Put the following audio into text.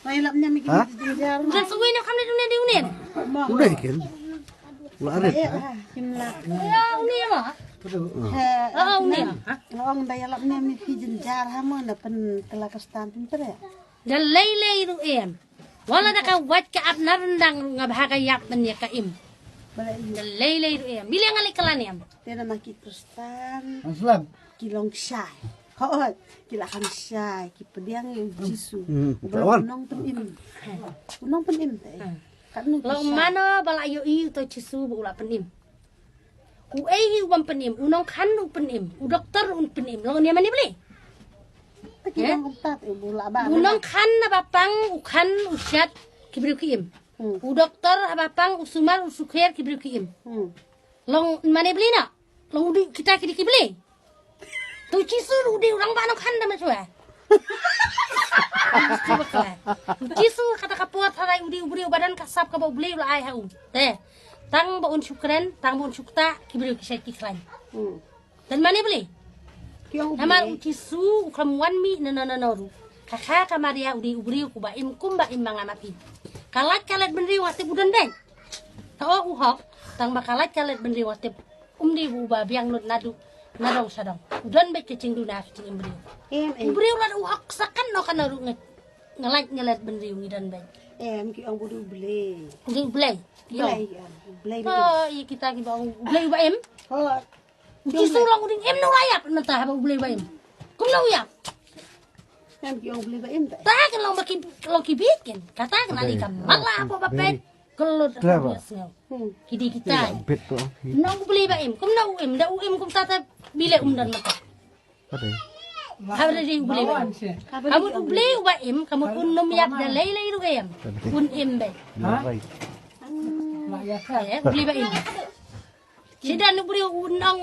Saya lapnya mikir jajar. Dan suwi nak kami dunia di unin. Udah ikan. Ulah arit. Kimlah. Ya unin mah. Unin. Orang daya lapnya mikir jajar hama na pen telah kestan pinter ya. Dan lele itu em. Wala dah kau buat ke abnar rendang ngabah kayak menye kaim. Dan lele itu em. Bilang alik kelan em. Dia nama kita kestan. Aslam. Kilong syai. Hoi, kilakan syai, kipediang jisu. Kawan. Unong penim. Unong penim teh. Kan Lo mana bala yo i to cisu bula penim. U ei u penim, unong kan u penim, u dokter u penim. Lo ni mani beli? Kilong kumtat bula ba. Unong kan na bapang u kan u syat kibriu kiim. U dokter bapang u sumar u sukher kibriu kiim. Lo mani beli na? Lo kita kidi beli? Tu cisu udi orang ba kan dah macam Cisu kata kapuat harai udi ubri badan kasap ka bau beli la ai hau. Teh. Tang baun syukran, tang baun syukta kibri kisai kiklain. Dan mana beli? Namar cisu ukramwan mi nananaru. Kakak kamaria udi ubri ku ba im kum ba im mangamapi. Kalat benri wate budan deng. Tao uhok tang bakalat kalat benri wate umdi bu ba biang nut nadu. Nadong sadong. Udan baik cacing duna cacing imbri. Imbri ulah uhak sakan no kana ru ngelat benri udan baik. Ki ang bodo beli. Di blay. Beli. Oh, iya kita ki bang blay ba em? Oh. Kisu lang uding em no layap nata ba blay ba em. Kum no ya. Ki ang beli ba em teh. Ta kan lang baki lang kibikin. Kata kan ali ka mala apa ba pet. Kelot biasnya. Kidi kita. Bet tu. Nang beli ba em? Kum na em da kum tata bile dan mata. Ada. Habis dia beli ba? Kamu beli ba em? Kamu unum yak da lele itu em. Un em be. Baik. Beli ba em? Sida nu beli unang